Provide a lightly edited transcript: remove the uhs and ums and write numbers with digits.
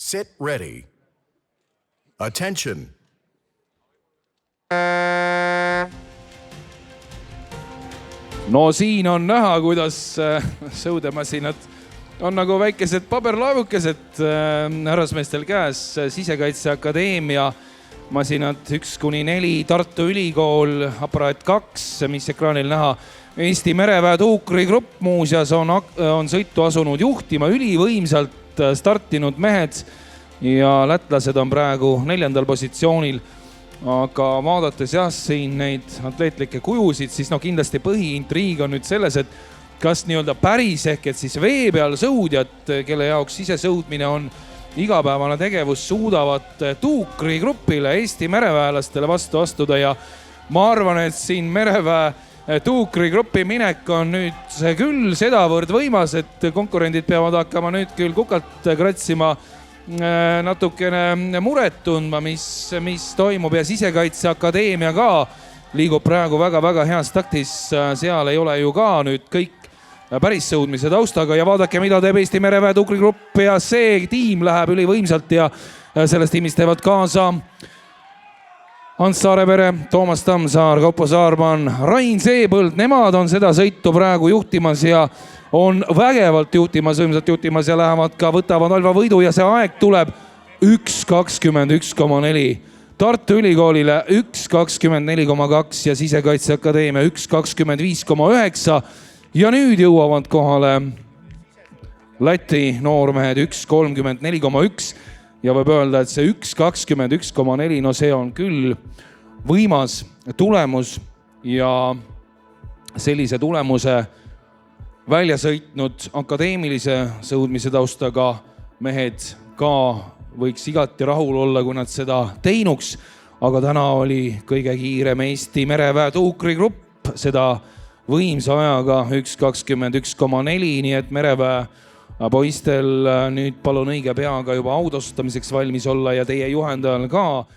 Sit ready. Attention. No siin on näha, kuidas sõudemasinad on nagu väikesed paberlaevukesed härrasmeestel käes. Sisekaitseakadeemia masinad 1-4, Tartu Ülikool, aparaat 2, mis ekraanil näha. Eesti mereväe tuukrigrupp muuseas on sõitu asunud juhtima, ülivõimsalt startinud mehed ja lätlased on praegu 4. positsioonil. Aga vaadates siin neid atleetlikke kujusid, siis kindlasti põhiintriig on nüüd selles, et kas nii-öelda päris ehk et siis vee peal sõudjad, kelle jaoks sisesõudmine on igapäevane tegevus, suudavad tuukrigrupile, Eesti mereväelastele vastu astuda. Ja ma arvan, et siin mereväe tuukrigrupi minek on nüüd küll sedavõrd võimas, et konkurendid peavad hakkama nüüd küll kukalt kratsima, natukene muret tundma, mis toimub. Ja Sisekaitseakadeemia ka liigub praegu väga-väga heas taktis. Seal ei ole ju ka nüüd kõik päris sõudmise taustaga. Ja vaadake, mida teeb Eesti mereväe tuukrigrupp ja see tiim läheb ülivõimsalt ja selles tiimis teevad kaasa Ants Saarepere, Toomas Tammsaar, Kaupo Saarman, Rain Seepõld. Nemad on seda sõitu praegu juhtimas ja on vägevalt juhtimas, võimsalt juhtimas ja lähevad ka, võtavad halva võidu ja see aeg tuleb 1.21,4. Tartu Ülikoolile 1.24,2 ja Sisekaitseakadeemia 1.25,9. Ja nüüd jõuavad kohale Läti noormehed 1.34,1 ja võib öelda, et see 1.21,4, no see on küll võimas tulemus ja sellise tulemuse välja sõitnud akadeemilise sõudmise taustaga mehed ka võiks igati rahul olla, kui nad seda teinuks. Aga täna oli kõige kiirem Eesti mereväe tuukrigrupp seda võimsa ajaga 1.21,4, nii et mereväe poistel nüüd palun õige peaga juba autostamiseks valmis olla ja teie juhendajal ka.